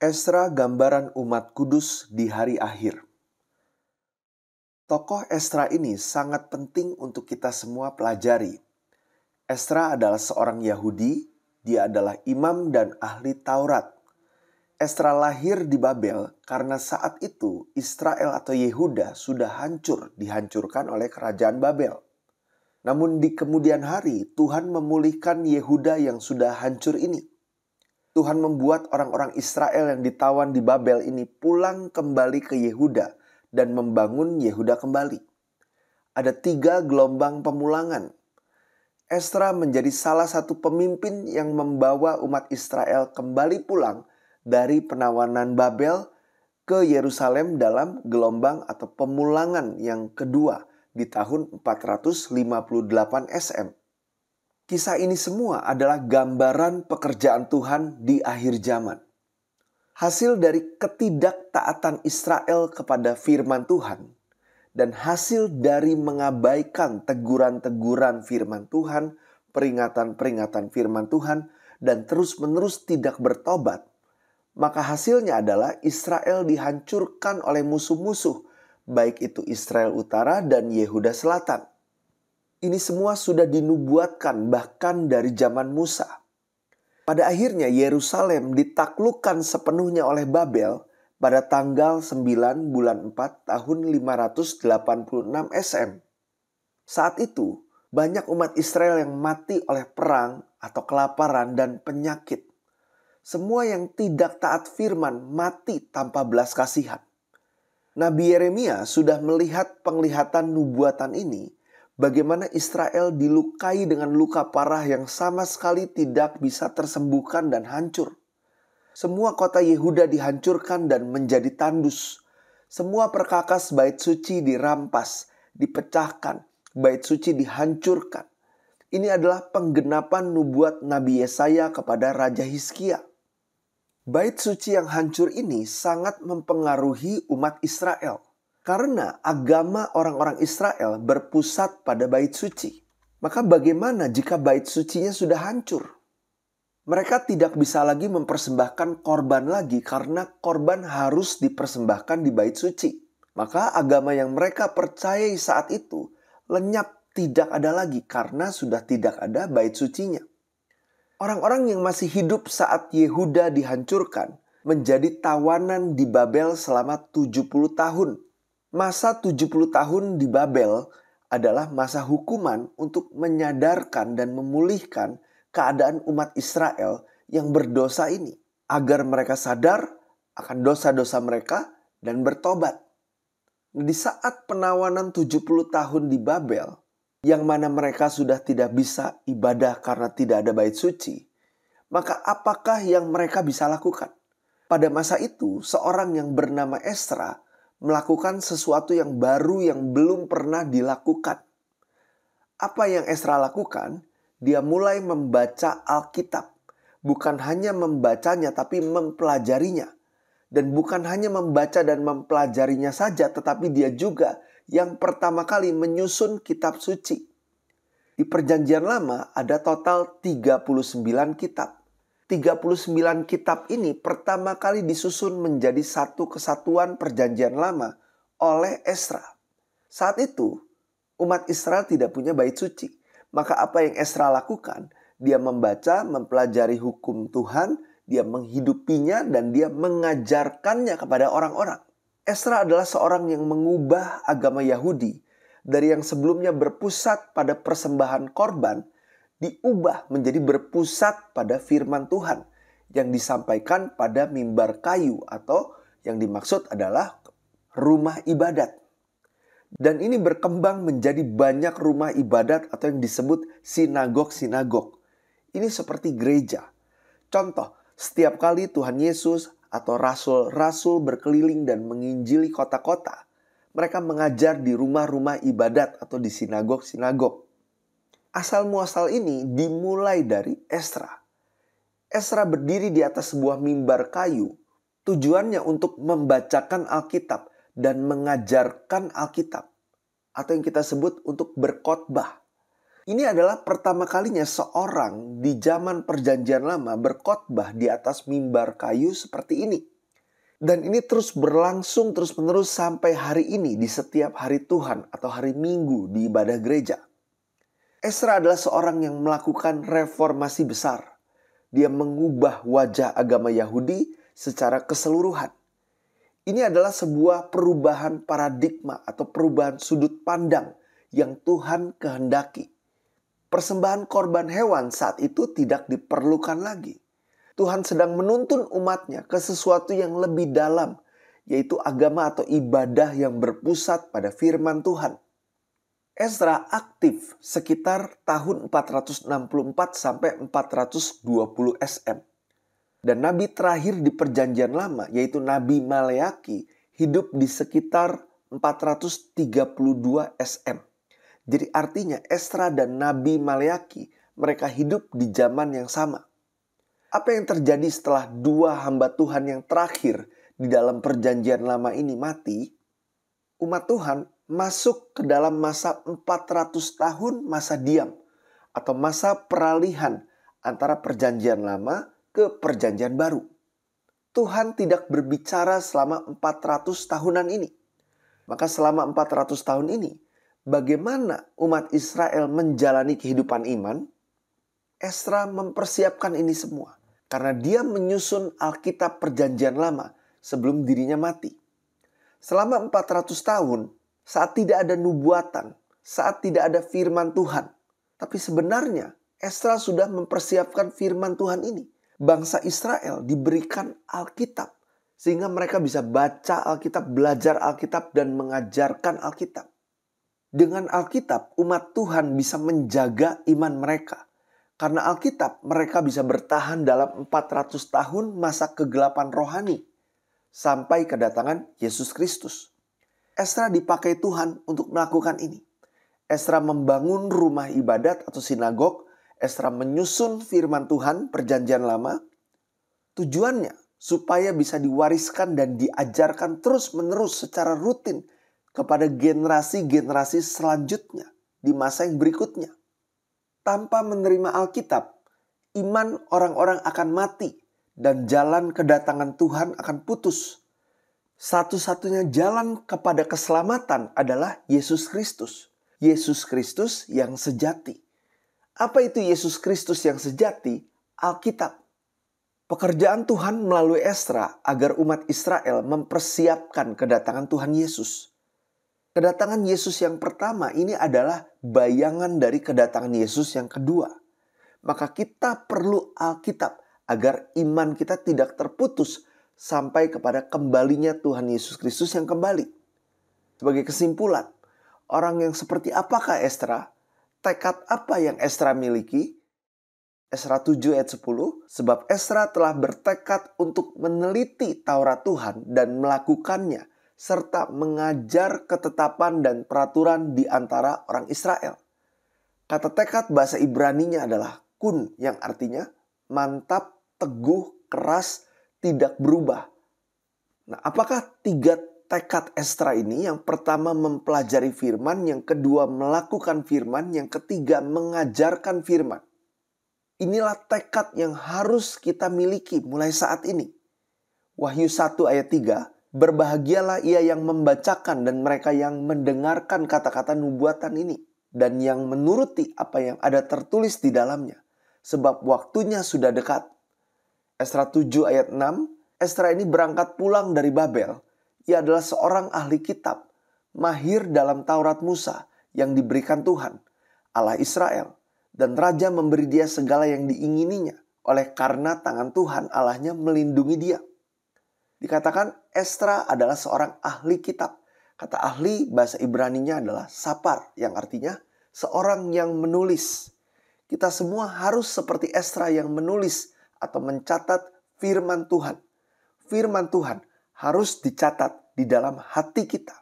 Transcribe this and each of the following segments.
Esra gambaran umat kudus di hari akhir. Tokoh Esra ini sangat penting untuk kita semua pelajari. Esra adalah seorang Yahudi, dia adalah imam dan ahli Taurat. Esra lahir di Babel karena saat itu Israel atau Yehuda sudah dihancurkan oleh kerajaan Babel. Namun di kemudian hari Tuhan memulihkan Yehuda yang sudah hancur ini. Tuhan membuat orang-orang Israel yang ditawan di Babel ini pulang kembali ke Yehuda dan membangun Yehuda kembali. Ada 3 gelombang pemulangan. Esra menjadi salah satu pemimpin yang membawa umat Israel kembali pulang dari penawanan Babel ke Yerusalem dalam gelombang atau pemulangan yang kedua di tahun 458 SM. Kisah ini semua adalah gambaran pekerjaan Tuhan di akhir zaman. Hasil dari ketidaktaatan Israel kepada firman Tuhan dan hasil dari mengabaikan teguran-teguran firman Tuhan, peringatan-peringatan firman Tuhan, dan terus-menerus tidak bertobat, maka hasilnya adalah Israel dihancurkan oleh musuh-musuh, baik itu Israel Utara dan Yehuda Selatan. Ini semua sudah dinubuatkan bahkan dari zaman Musa. Pada akhirnya Yerusalem ditaklukkan sepenuhnya oleh Babel pada tanggal 9 bulan 4 tahun 586 SM. Saat itu banyak umat Israel yang mati oleh perang atau kelaparan dan penyakit. Semua yang tidak taat firman mati tanpa belas kasihan. Nabi Yeremia sudah melihat penglihatan nubuatan ini. Bagaimana Israel dilukai dengan luka parah yang sama sekali tidak bisa tersembuhkan dan hancur. Semua kota Yehuda dihancurkan dan menjadi tandus. Semua perkakas bait suci dirampas, dipecahkan, bait suci dihancurkan. Ini adalah penggenapan nubuat Nabi Yesaya kepada Raja Hizkia. Bait suci yang hancur ini sangat mempengaruhi umat Israel. Karena agama orang-orang Israel berpusat pada bait suci. Maka bagaimana jika bait sucinya sudah hancur? Mereka tidak bisa lagi mempersembahkan korban lagi karena korban harus dipersembahkan di bait suci. Maka agama yang mereka percayai saat itu lenyap, tidak ada lagi karena sudah tidak ada bait sucinya. Orang-orang yang masih hidup saat Yehuda dihancurkan menjadi tawanan di Babel selama 70 tahun. Masa 70 tahun di Babel adalah masa hukuman untuk menyadarkan dan memulihkan keadaan umat Israel yang berdosa ini. Agar mereka sadar akan dosa-dosa mereka dan bertobat. Di saat penawanan 70 tahun di Babel, yang mana mereka sudah tidak bisa ibadah karena tidak ada bait suci, maka apakah yang mereka bisa lakukan? Pada masa itu, seorang yang bernama Esra melakukan sesuatu yang baru yang belum pernah dilakukan. Apa yang Esra lakukan? Dia mulai membaca Alkitab. Bukan hanya membacanya tapi mempelajarinya. Dan bukan hanya membaca dan mempelajarinya saja, tetapi dia juga yang pertama kali menyusun kitab suci. Di Perjanjian Lama ada total 39 kitab. 39 kitab ini pertama kali disusun menjadi satu kesatuan Perjanjian Lama oleh Esra. Saat itu, umat Israel tidak punya bait suci. Maka apa yang Esra lakukan? Dia membaca, mempelajari hukum Tuhan, dia menghidupinya, dan dia mengajarkannya kepada orang-orang. Esra adalah seorang yang mengubah agama Yahudi dari yang sebelumnya berpusat pada persembahan korban, diubah menjadi berpusat pada firman Tuhan yang disampaikan pada mimbar kayu atau yang dimaksud adalah rumah ibadat. Dan ini berkembang menjadi banyak rumah ibadat atau yang disebut sinagog-sinagog. Ini seperti gereja. Contoh, setiap kali Tuhan Yesus atau rasul-rasul berkeliling dan menginjili kota-kota, mereka mengajar di rumah-rumah ibadat atau di sinagog-sinagog. Asal muasal ini dimulai dari Esra. Esra berdiri di atas sebuah mimbar kayu. Tujuannya untuk membacakan Alkitab dan mengajarkan Alkitab. Atau yang kita sebut untuk berkhotbah. Ini adalah pertama kalinya seorang di zaman Perjanjian Lama berkhotbah di atas mimbar kayu seperti ini. Dan ini terus berlangsung terus-menerus sampai hari ini di setiap hari Tuhan atau hari Minggu di ibadah gereja. Ezra adalah seorang yang melakukan reformasi besar. Dia mengubah wajah agama Yahudi secara keseluruhan. Ini adalah sebuah perubahan paradigma atau perubahan sudut pandang yang Tuhan kehendaki. Persembahan korban hewan saat itu tidak diperlukan lagi. Tuhan sedang menuntun umatnya ke sesuatu yang lebih dalam, yaitu agama atau ibadah yang berpusat pada firman Tuhan. Ezra aktif sekitar tahun 464 sampai 420 SM. Dan nabi terakhir di perjanjian lama, yaitu Nabi Maleaki, hidup di sekitar 432 SM. Jadi artinya Ezra dan Nabi Maleaki, mereka hidup di zaman yang sama. Apa yang terjadi setelah dua hamba Tuhan yang terakhir di dalam perjanjian lama ini mati? Umat Tuhan masuk ke dalam masa 400 tahun masa diam atau masa peralihan antara perjanjian lama ke perjanjian baru. Tuhan tidak berbicara selama 400 tahunan ini. Maka selama 400 tahun ini, bagaimana umat Israel menjalani kehidupan iman? Ezra mempersiapkan ini semua. Karena dia menyusun Alkitab Perjanjian Lama sebelum dirinya mati. Selama 400 tahun, saat tidak ada nubuatan, saat tidak ada firman Tuhan. Tapi sebenarnya Ezra sudah mempersiapkan firman Tuhan ini. Bangsa Israel diberikan Alkitab. Sehingga mereka bisa baca Alkitab, belajar Alkitab, dan mengajarkan Alkitab. Dengan Alkitab, umat Tuhan bisa menjaga iman mereka. Karena Alkitab, mereka bisa bertahan dalam 400 tahun masa kegelapan rohani. Sampai kedatangan Yesus Kristus. Ezra dipakai Tuhan untuk melakukan ini. Ezra membangun rumah ibadat atau sinagog. Ezra menyusun firman Tuhan perjanjian lama. Tujuannya supaya bisa diwariskan dan diajarkan terus-menerus secara rutin kepada generasi-generasi selanjutnya di masa yang berikutnya. Tanpa menerima Alkitab, iman orang-orang akan mati dan jalan kedatangan Tuhan akan putus. Satu-satunya jalan kepada keselamatan adalah Yesus Kristus. Yesus Kristus yang sejati. Apa itu Yesus Kristus yang sejati? Alkitab. Pekerjaan Tuhan melalui Ezra agar umat Israel mempersiapkan kedatangan Tuhan Yesus. Kedatangan Yesus yang pertama ini adalah bayangan dari kedatangan Yesus yang kedua. Maka kita perlu Alkitab agar iman kita tidak terputus sampai kepada kembalinya Tuhan Yesus Kristus yang kembali. Sebagai kesimpulan, orang yang seperti apakah Ezra? Tekad apa yang Ezra miliki? Ezra 7 ayat 10, sebab Ezra telah bertekad untuk meneliti Taurat Tuhan dan melakukannya, serta mengajar ketetapan dan peraturan di antara orang Israel. Kata tekad bahasa Ibraninya adalah kun, yang artinya mantap, teguh, keras, tidak berubah. Nah, apakah tiga tekad Ezra ini? Yang pertama mempelajari firman, yang kedua melakukan firman, yang ketiga mengajarkan firman. Inilah tekad yang harus kita miliki mulai saat ini. Wahyu 1 ayat 3, berbahagialah ia yang membacakan dan mereka yang mendengarkan kata-kata nubuatan ini, dan yang menuruti apa yang ada tertulis di dalamnya, sebab waktunya sudah dekat. Ezra 7 ayat 6, Ezra ini berangkat pulang dari Babel. Ia adalah seorang ahli kitab, mahir dalam Taurat Musa yang diberikan Tuhan, Allah Israel. Dan Raja memberi dia segala yang diingininya, oleh karena tangan Tuhan Allahnya melindungi dia. Dikatakan Ezra adalah seorang ahli kitab. Kata ahli bahasa Ibraninya adalah sapar, yang artinya seorang yang menulis. Kita semua harus seperti Ezra yang menulis atau mencatat firman Tuhan. Firman Tuhan harus dicatat di dalam hati kita.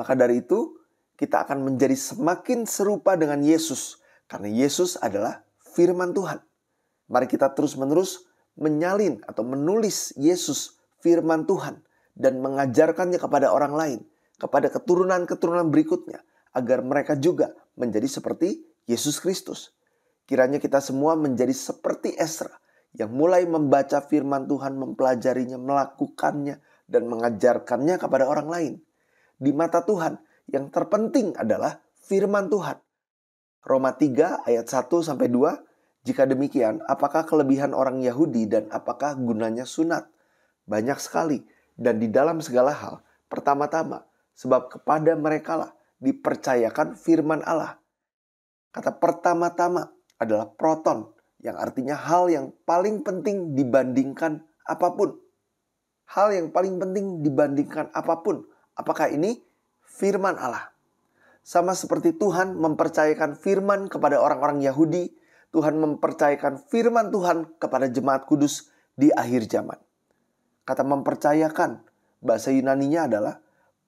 Maka dari itu, kita akan menjadi semakin serupa dengan Yesus. Karena Yesus adalah firman Tuhan. Mari kita terus-menerus menyalin atau menulis Yesus firman Tuhan dan mengajarkannya kepada orang lain, kepada keturunan-keturunan berikutnya, agar mereka juga menjadi seperti Yesus Kristus. Kiranya kita semua menjadi seperti Ezra yang mulai membaca firman Tuhan, mempelajarinya, melakukannya, dan mengajarkannya kepada orang lain. Di mata Tuhan, yang terpenting adalah firman Tuhan. Roma 3 ayat 1-2, jika demikian, apakah kelebihan orang Yahudi dan apakah gunanya sunat? Banyak sekali, dan di dalam segala hal, pertama-tama, sebab kepada merekalah dipercayakan firman Allah. Kata pertama-tama adalah proton, yang artinya hal yang paling penting dibandingkan apapun. Hal yang paling penting dibandingkan apapun. Apakah ini? Firman Allah. Sama seperti Tuhan mempercayakan firman kepada orang-orang Yahudi, Tuhan mempercayakan firman Tuhan kepada jemaat kudus di akhir zaman. Kata mempercayakan, bahasa Yunaninya adalah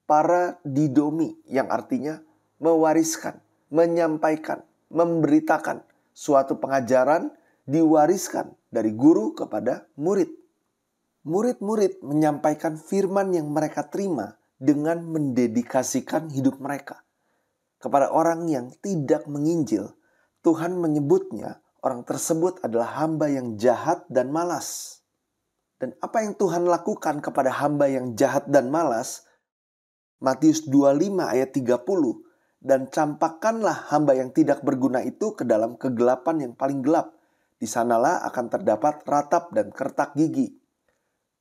paradidomi, yang artinya mewariskan, menyampaikan, memberitakan suatu pengajaran diwariskan dari guru kepada murid. Murid-murid menyampaikan firman yang mereka terima dengan mendedikasikan hidup mereka. Kepada orang yang tidak menginjil, Tuhan menyebutnya orang tersebut adalah hamba yang jahat dan malas. Dan apa yang Tuhan lakukan kepada hamba yang jahat dan malas? Matius 25 ayat 30. Dan campakkanlah hamba yang tidak berguna itu ke dalam kegelapan yang paling gelap. Di sanalah akan terdapat ratap dan kertak gigi.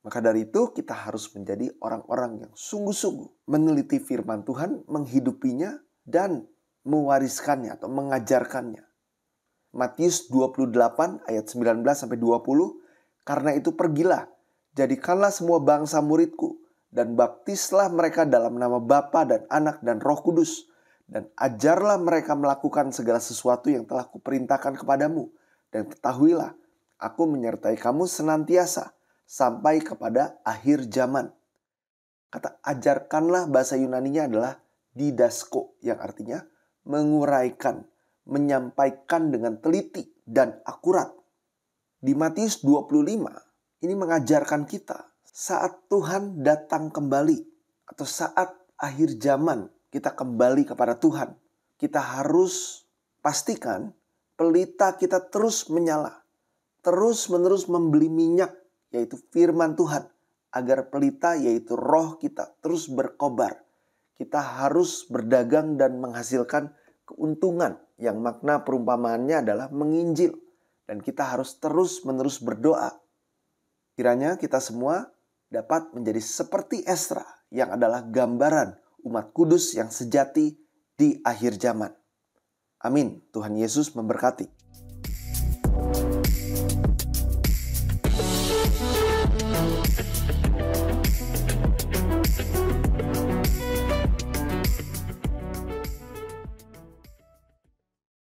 Maka dari itu kita harus menjadi orang-orang yang sungguh-sungguh meneliti firman Tuhan, menghidupinya, dan mewariskannya atau mengajarkannya. Matius 28 ayat 19-20, karena itu pergilah, jadikanlah semua bangsa muridku, dan baptislah mereka dalam nama Bapa dan Anak dan Roh Kudus, dan ajarlah mereka melakukan segala sesuatu yang telah kuperintahkan kepadamu, dan ketahuilah, aku menyertai kamu senantiasa, sampai kepada akhir zaman. Kata ajarkanlah bahasa Yunaninya adalah didasko, yang artinya menguraikan, menyampaikan dengan teliti dan akurat. Di Matius 25, ini mengajarkan kita saat Tuhan datang kembali atau saat akhir zaman kita kembali kepada Tuhan, kita harus pastikan pelita kita terus menyala, terus-menerus membeli minyak, yaitu firman Tuhan, agar pelita yaitu roh kita terus berkobar. Kita harus berdagang dan menghasilkan keuntungan yang makna perumpamaannya adalah menginjil. Dan kita harus terus-menerus berdoa. Kiranya kita semua dapat menjadi seperti Esra yang adalah gambaran umat kudus yang sejati di akhir zaman. Amin. Tuhan Yesus memberkati.